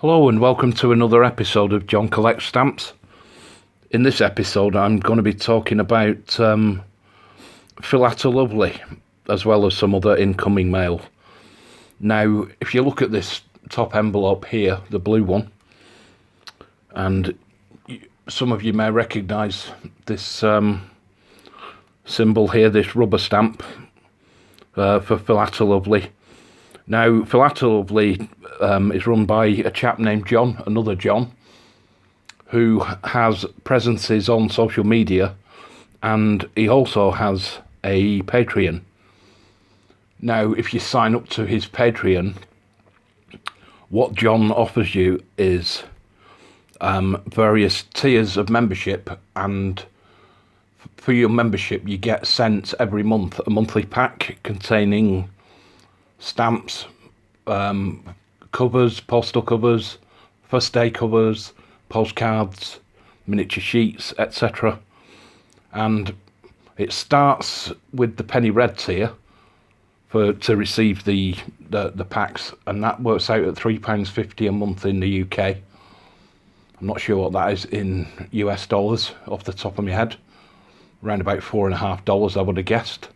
Hello and welcome to another episode of John Collects Stamps. In this episode I'm going to be talking about Philatelovely as well as some other incoming mail. Now if you look at this top envelope here, the blue one, and some of you may recognise this symbol here, this rubber stamp for Philatelovely. Now, Philatelovely is run by a chap named John, another John, who has presences on social media, and he also has a Patreon. Now, if you sign up to his Patreon, what John offers you is various tiers of membership, and for your membership you get sent every month a monthly pack containing stamps, covers, postal covers, first day covers, postcards, miniature sheets, etc. And it starts with the penny red tier to receive the packs, and that works out at £3.50 a month in the UK. I'm not sure what that is in US dollars off the top of my head. Around about $4.50 I would have guessed.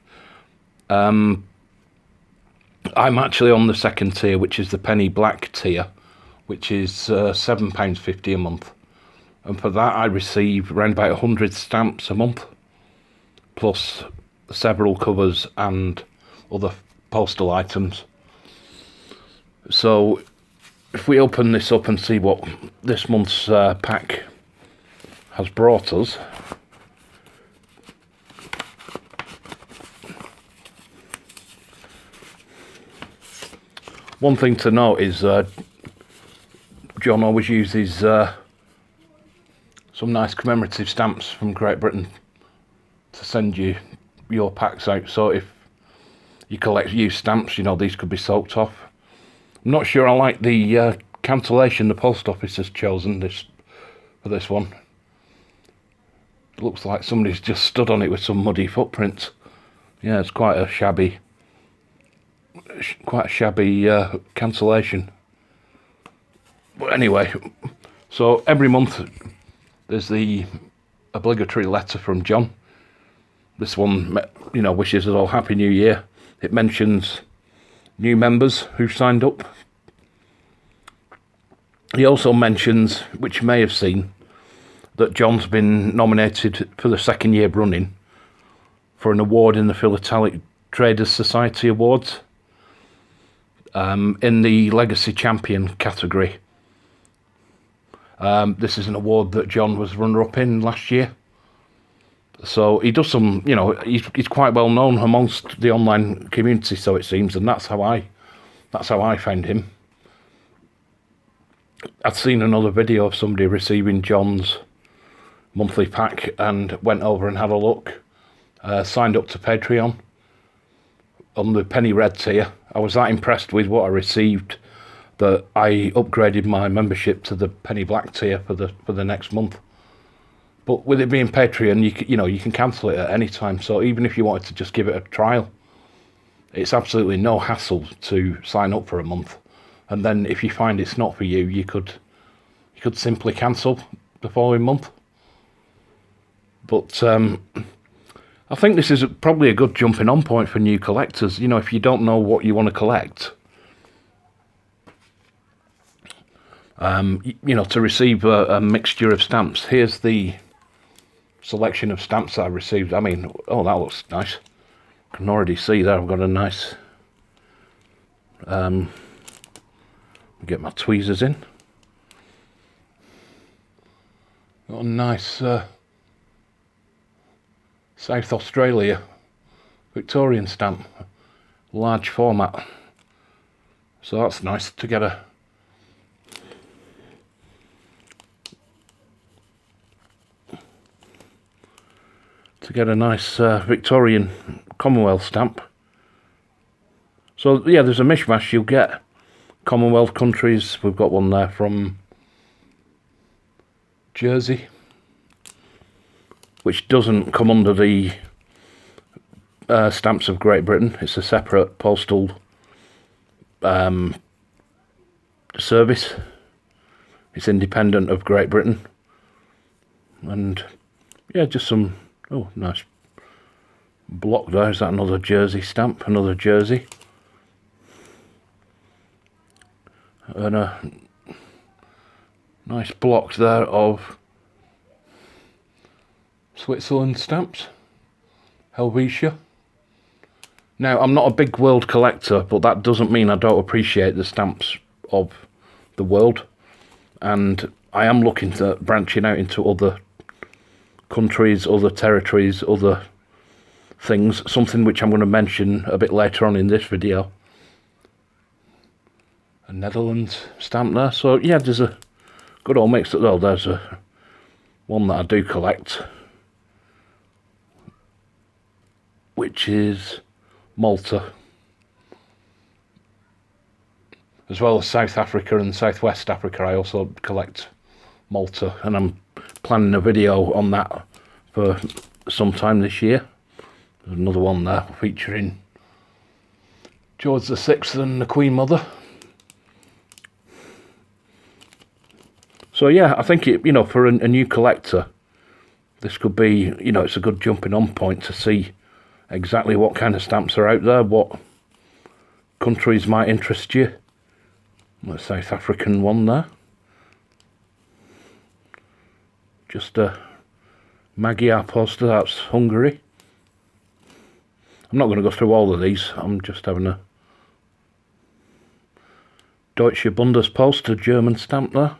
I'm actually on the second tier, which is the penny black tier, which is £7.50 a month. And for that I receive around about 100 stamps a month, plus several covers and other postal items. So if we open this up and see what this month's pack has brought us. One thing to note is John always uses some nice commemorative stamps from Great Britain to send you your packs out. So if you collect used stamps, you know, these could be soaked off. I'm not sure I like the cancellation the post office has chosen for this one. It looks like somebody's just stood on it with some muddy footprints. Yeah, it's quite a shabby cancellation. But anyway, so every month there's the obligatory letter from John. This one, you know, wishes us all Happy New Year. It mentions new members who signed up. He also mentions, which you may have seen, that John's been nominated for the second year running for an award in the Philatelic Traders Society Awards. In the Legacy Champion category. This is an award that John was runner-up in last year. So he does some, you know, he's quite well known amongst the online community, so it seems, and that's how I found him. I'd seen another video of somebody receiving John's monthly pack and went over and had a look. Signed up to Patreon on the penny red tier. I was that impressed with what I received that I upgraded my membership to the penny black tier for the next month. But with it being Patreon, you can cancel it at any time. So even if you wanted to just give it a trial, it's absolutely no hassle to sign up for a month. And then if you find it's not for you, you could simply cancel the following month. But I think this is probably a good jumping on point for new collectors. You know, if you don't know what you want to collect, you know, to receive a mixture of stamps. Here's the selection of stamps that I received. I mean, oh, that looks nice. I can already see there I've got a nice, get my tweezers in. Got a nice South Australia Victorian stamp, large format. So that's nice to get a nice Victorian Commonwealth stamp. So yeah, there's a mishmash. You'll get Commonwealth countries. We've got one there from Jersey, which doesn't come under the stamps of Great Britain. It's a separate postal service. It's independent of Great Britain. And yeah, just some, oh, nice block there. Is that another Jersey stamp? Another Jersey. And a nice block there of Switzerland stamps. Helvetia. Now, I'm not a big world collector, but that doesn't mean I don't appreciate the stamps of the world. And I am looking to branching out into other countries, other territories, other things. Something which I'm going to mention a bit later on in this video. A Netherlands stamp there. So yeah, there's a good old mix. Oh, there's a one that I do collect, which is Malta, as well as South Africa and Southwest Africa. I also collect Malta, and I'm planning a video on that for sometime this year. There's another one there featuring George VI and the Queen Mother. So yeah, I think it, for a new collector, this could be, it's a good jumping on point to see exactly what kind of stamps are out there, what countries might interest you. The South African one there. Just a Magyar poster, that's Hungary. I'm not going to go through all of these, I'm just having a Deutsche Bundespost, a German stamp there.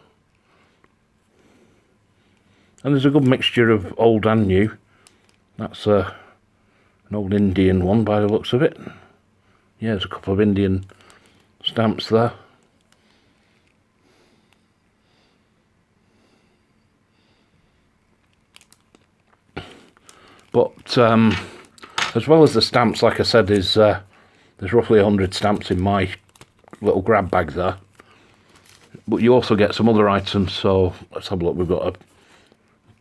And there's a good mixture of old and new. That's an old Indian one by the looks of it. Yeah, there's a couple of Indian stamps there. But as well as the stamps, like I said, there's roughly 100 stamps in my little grab bag there. But you also get some other items, so let's have a look. We've got a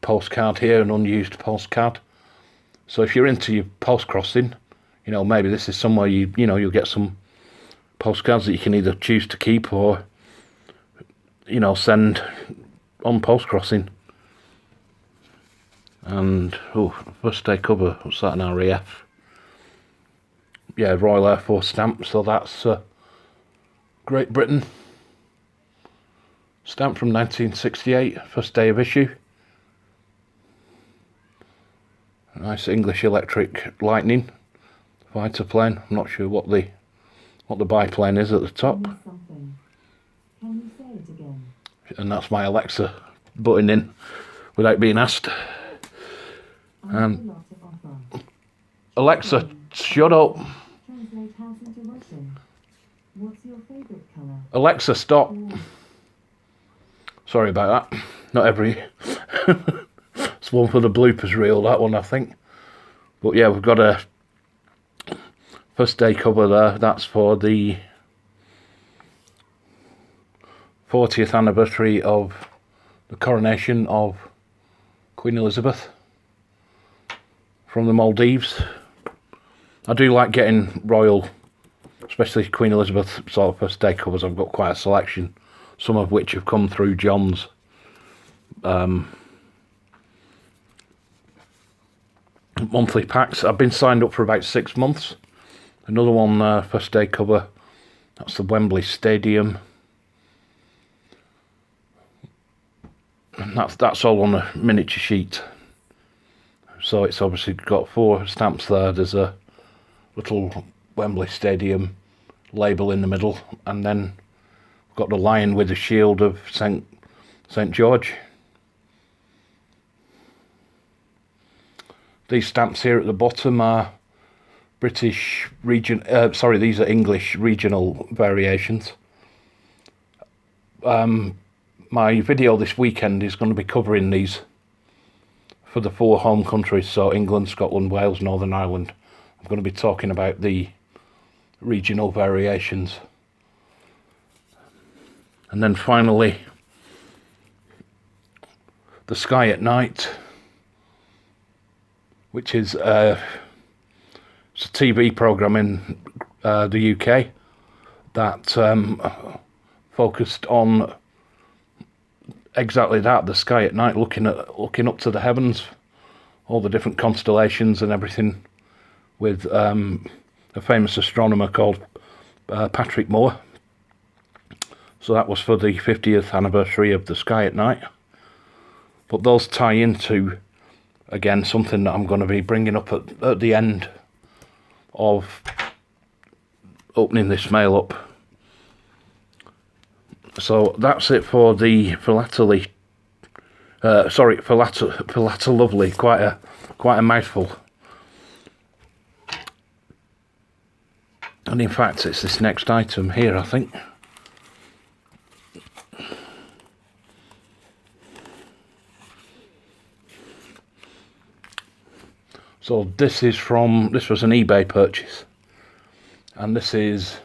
postcard here, an unused postcard. So if you're into your post crossing, maybe this is somewhere you'll get some postcards that you can either choose to keep or send on post crossing. And first day cover, what's that, an RAF? Yeah, Royal Air Force stamp, so that's Great Britain stamp from 1968, first day of issue. Nice English Electric Lightning fighter plane. I'm not sure what the biplane is at the top. Can you say it again? And that's my Alexa butting in without being asked. Alexa, shut up. Translate house into Russian. What's your favorite color? Alexa, stop. Sorry about that. Not every... It's one for the bloopers reel, that one, I think. But yeah, we've got a first day cover there. That's for the 40th anniversary of the coronation of Queen Elizabeth from the Maldives. I do like getting royal, especially Queen Elizabeth sort of first day covers. I've got quite a selection, some of which have come through John's monthly packs. I've been signed up for about 6 months. Another one, first day cover, that's the Wembley Stadium. And that's all on a miniature sheet. So it's obviously got 4 stamps there. There's a little Wembley Stadium label in the middle, and then we've got the lion with the shield of St George. These stamps here at the bottom are British region. These are English regional variations. My video this weekend is going to be covering these for the 4 home countries, so England, Scotland, Wales, Northern Ireland. I'm going to be talking about the regional variations. And then finally, The Sky at Night, which is it's a TV programme in the UK that focused on exactly that, the sky at night, looking up to the heavens, all the different constellations and everything, with a famous astronomer called Patrick Moore. So that was for the 50th anniversary of the sky at night. But those tie into, again, something that I'm going to be bringing up at the end of opening this mail up. So that's it for the Philatelovely. Philatelovely. Quite a mouthful. And in fact, it's this next item here, I think. So this was an eBay purchase, and this is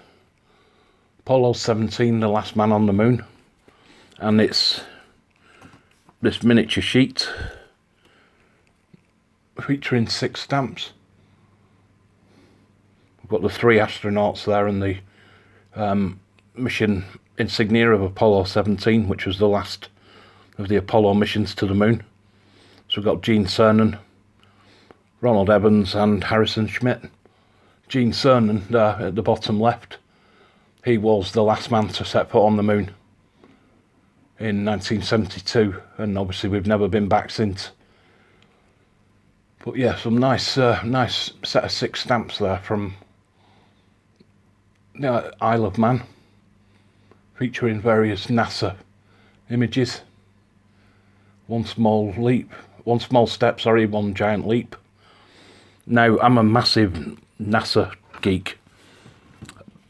Apollo 17, the last man on the moon, and it's this miniature sheet featuring 6 stamps. We've got the 3 astronauts there and the mission insignia of Apollo 17, which was the last of the Apollo missions to the moon. So we've got Gene Cernan, Ronald Evans and Harrison Schmitt. Gene Cernan at the bottom left, he was the last man to set foot on the moon in 1972, and obviously we've never been back since. But yeah, some nice set of 6 stamps there from Isle of Man, featuring various NASA images. One small step, one giant leap. Now, I'm a massive NASA geek.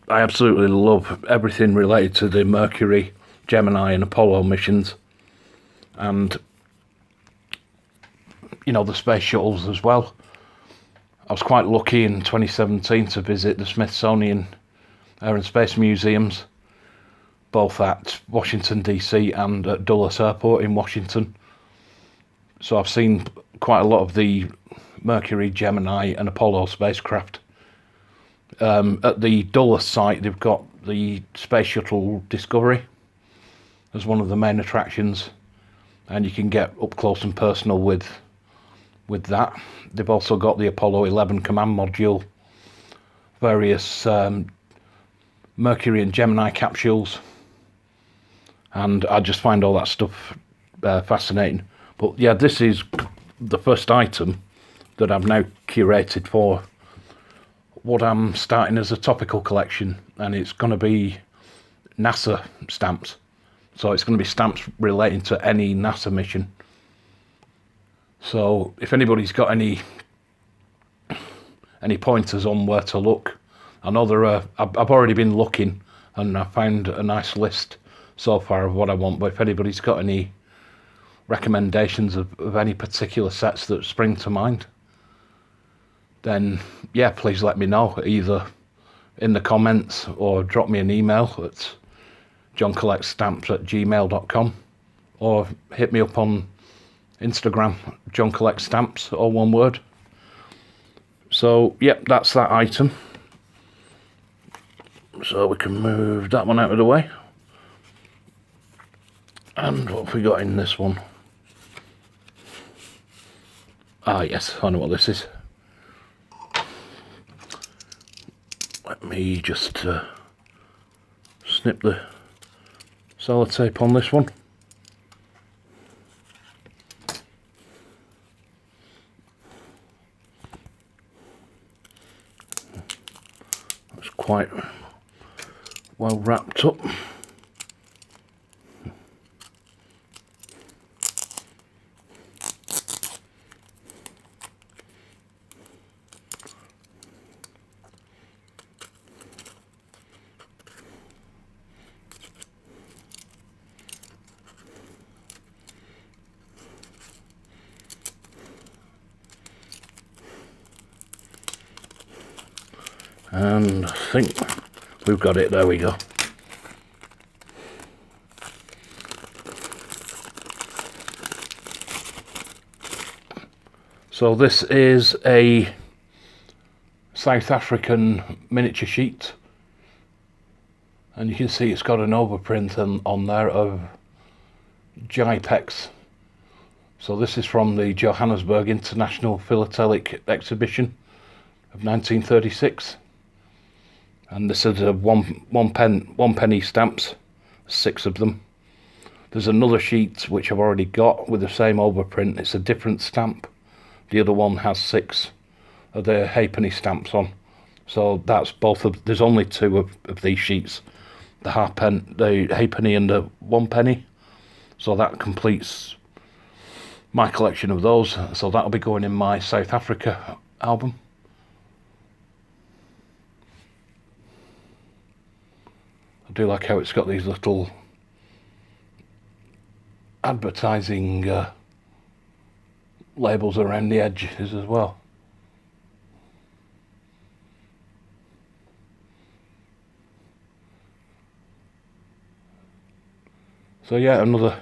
I absolutely love everything related to the Mercury, Gemini and Apollo missions, and the space shuttles as well. I was quite lucky in 2017 to visit the Smithsonian Air and Space Museums, both at Washington DC and at Dulles Airport in Washington. So I've seen quite a lot of the Mercury, Gemini and Apollo spacecraft. At the Dulles site, they've got the Space Shuttle Discovery as one of the main attractions, and you can get up close and personal with that. They've also got the Apollo 11 command module, various Mercury and Gemini capsules, and I just find all that stuff fascinating. But yeah, this is the first item that I've now curated for what I'm starting as a topical collection, and it's going to be NASA stamps. So it's going to be stamps relating to any NASA mission. So if anybody's got any pointers on where to look, I know I've already been looking and I found a nice list so far of what I want, but if anybody's got any recommendations of any particular sets that spring to mind, then yeah, please let me know, either in the comments or drop me an email at johncollectstamps@gmail.com, or hit me up on Instagram, johncollectstamps, all one word. So yep, that's that item. So we can move that one out of the way. And what have we got in this one? Ah yes, I know what this is. Let me just snip the sellotape on this one. That's quite well wrapped up. And I think we've got it, there we go. So this is a South African miniature sheet, and you can see it's got an overprint on there of JPEX. So this is from the Johannesburg International Philatelic Exhibition of 1936. And this is a one penny stamps, 6 of them. There's another sheet which I've already got with the same overprint. It's a different stamp. The other one has 6 of the halfpenny stamps on. So that's both of. There's only 2 of these sheets, the halfpenny and the 1 penny. So that completes my collection of those. So that'll be going in my South Africa album. I do like how it's got these little advertising labels around the edges as well. So yeah, another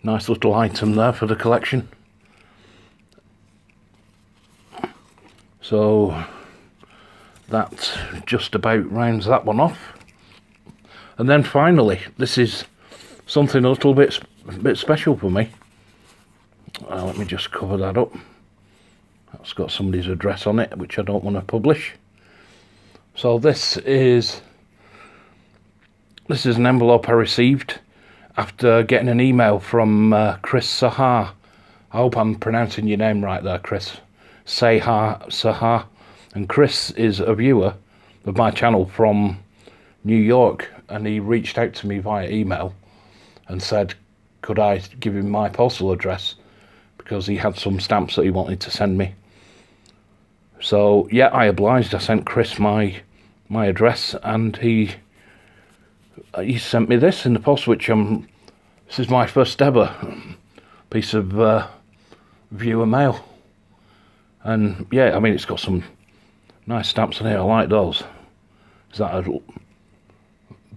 nice little item there for the collection. So that just about rounds that one off. And then finally, this is something a little bit special for me. Let me just cover that up. That's got somebody's address on it, which I don't want to publish. So this is an envelope I received after getting an email from Chris Sahar. I hope I'm pronouncing your name right there, Chris. Sahar. And Chris is a viewer of my channel from New York, and he reached out to me via email and said, could I give him my postal address, because he had some stamps that he wanted to send me. So yeah, I obliged. I sent Chris my address, and he sent me this in the post, which this is my first ever piece of viewer mail. And yeah, I mean, it's got some nice stamps in here. I like those. Is that a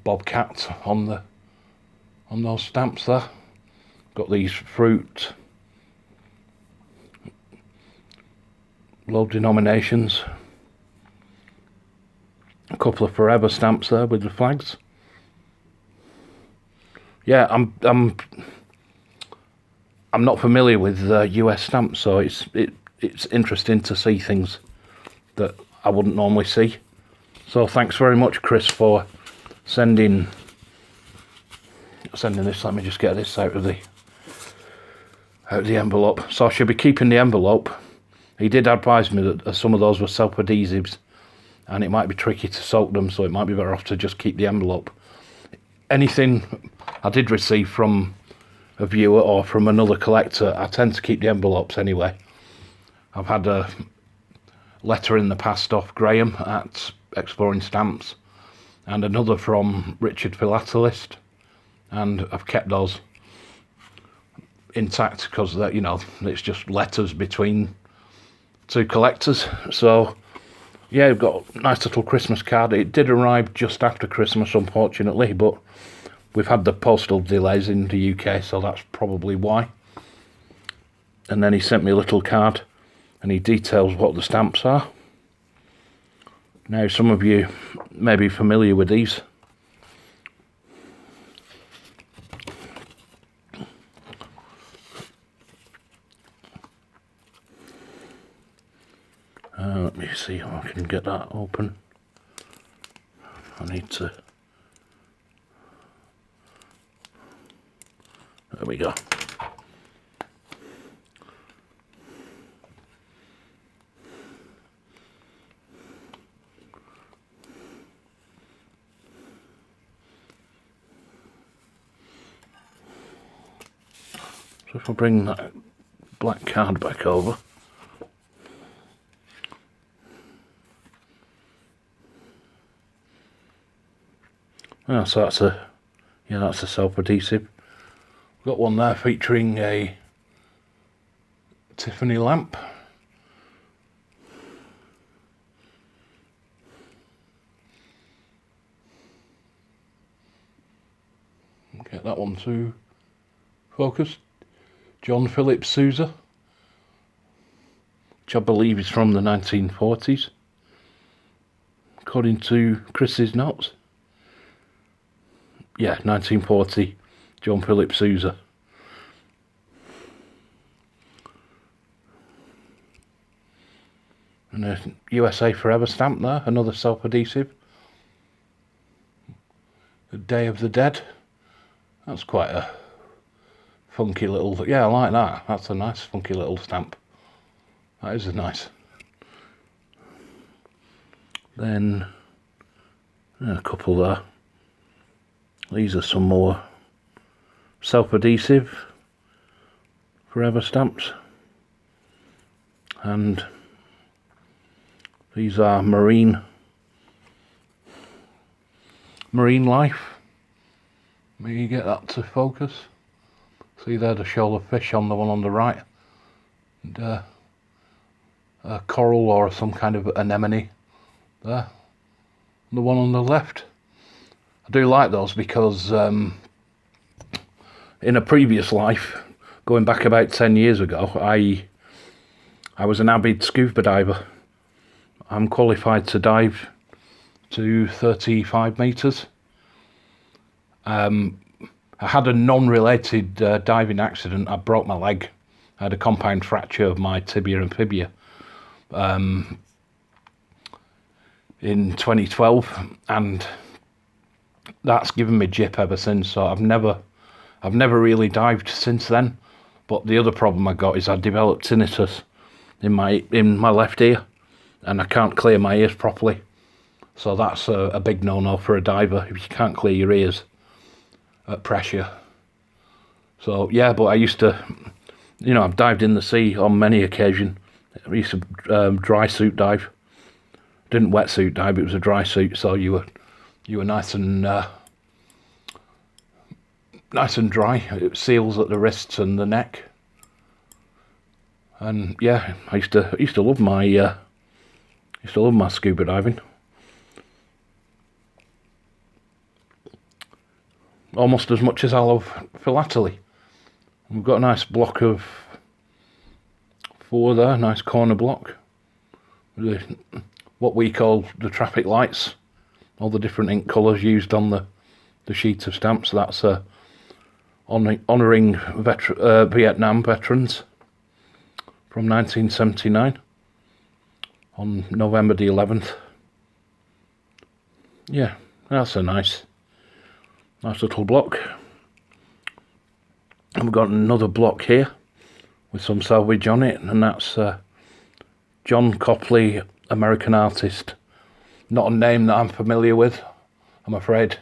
bobcat on those stamps there? Got these fruit, low denominations, a couple of forever stamps there with the flags. Yeah, I'm not familiar with US stamps, so it's interesting to see things that I wouldn't normally see. So thanks very much, Chris, for sending this. Let me just get this out of the envelope. So I should be keeping the envelope. He did advise me that some of those were self-adhesives and it might be tricky to soak them, so it might be better off to just keep the envelope. Anything I did receive from a viewer or from another collector, I tend to keep the envelopes anyway. I've had a letter in the past off Graham at Exploring Stamps, and another from Richard Philatelovely, and I've kept those intact because that, you know, it's just letters between 2 collectors. So yeah, we've got a nice little Christmas card. It did arrive just after Christmas, unfortunately, but we've had the postal delays in the UK, so that's probably why. And then he sent me a little card and he details what the stamps are. Now, some of you may be familiar with these. Let me see how I can get that open. I need to... There we go. So if I bring that black card back over. Oh, so that's a self-adhesive. Got one there featuring a Tiffany lamp. Get that one to focus. John Philip Sousa, which I believe is from the 1940s, according to Chris's notes. Yeah, 1940, John Philip Sousa. And a USA Forever stamp there, another self-adhesive. The Day of the Dead. That's quite a funky little, yeah, I like that. That's a nice funky little stamp. That is nice. Then a couple there. These are some more self-adhesive Forever stamps. And these are Marine Life. Maybe you get that to focus. See there, the shoal of fish on the one on the right. And a coral or some kind of anemone there. And the one on the left. I do like those because in a previous life, going back about 10 years ago, I was an avid scuba diver. I'm qualified to dive to 35 metres. I had a non-related diving accident. I broke my leg. I had a compound fracture of my tibia and fibula in 2012, and that's given me jip ever since. So I've never really dived since then. But the other problem I got is I developed tinnitus in my left ear, and I can't clear my ears properly. So that's a big no-no for a diver if you can't clear your ears at pressure. So yeah, but I used to, I've dived in the sea on many occasions. I used to dry suit dive. Didn't wetsuit dive, it was a dry suit, so you were nice and dry. It seals at the wrists and the neck. And yeah, I used to love my scuba diving. Almost as much as I love philately. We've got a nice block of 4 there, nice corner block. What we call the traffic lights, all the different ink colours used on the sheet of stamps. That's honouring Vietnam veterans from 1979 on November the 11th. Yeah, that's a nice little block. And we've got another block here with some salvage on it, and that's John Copley, American artist. Not a name that I'm familiar with, I'm afraid.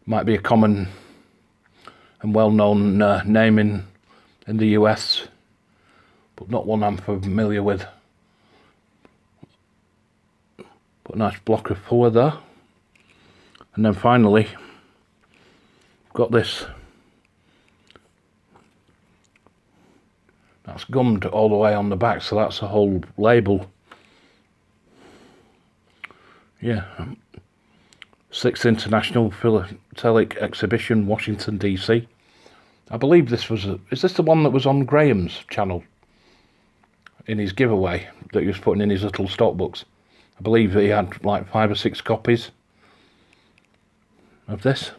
Might be a common and well-known name in the US, but not one I'm familiar with. But a nice block of 4 there. And then finally, got this. That's gummed all the way on the back, so that's a whole label. Yeah. 6th International Philatelic Exhibition, Washington, D.C. I believe this was is this the one that was on Graham's channel? In his giveaway that he was putting in his little stock books. I believe he had like 5 or 6 copies of this.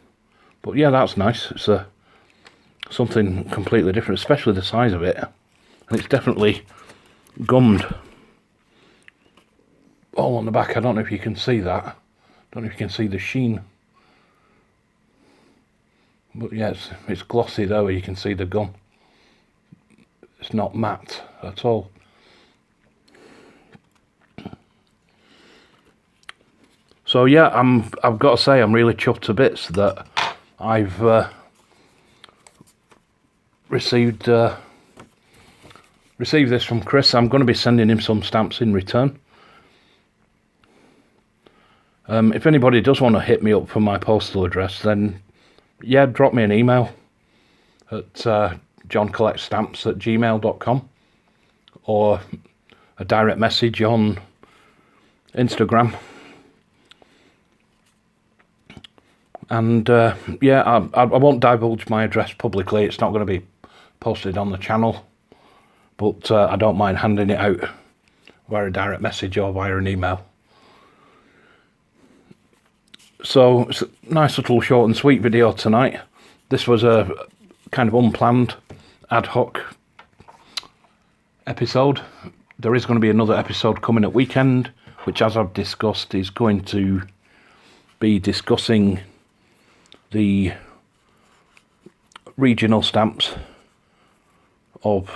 But yeah, that's nice. It's something completely different, especially the size of it. And it's definitely gummed all on the back. I don't know if you can see that. I don't know if you can see the sheen. But yeah, it's glossy though, where you can see the gum. It's not matte at all. So yeah, I've got to say I'm really chuffed to bits that I've received this from Chris. I'm going to be sending him some stamps in return. If anybody does want to hit me up for my postal address, then yeah, drop me an email at johncollectstamps@gmail.com or a direct message on Instagram. And yeah, I won't divulge my address publicly. It's not going to be posted on the channel, but I don't mind handing it out via a direct message or via an email. So it's a nice little short and sweet video tonight. This was a kind of unplanned, ad hoc episode. There is going to be another episode coming at weekend, which, as I've discussed, is going to be discussing the regional stamps of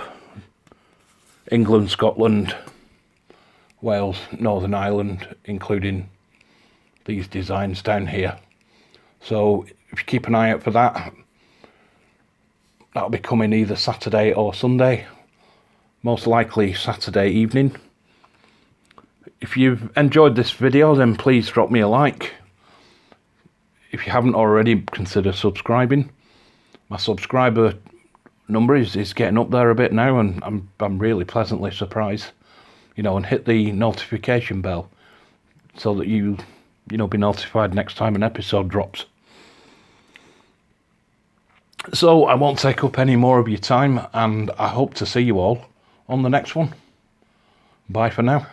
England, Scotland, Wales, Northern Ireland, including these designs down here. So if you keep an eye out for that, that'll be coming either Saturday or Sunday, most likely Saturday evening. If you've enjoyed this video, then please drop me a like. If you haven't already, consider subscribing. My subscriber number is getting up there a bit now, and I'm really pleasantly surprised. And hit the notification bell so that you be notified next time an episode drops. So I won't take up any more of your time, and I hope to see you all on the next one. Bye for now.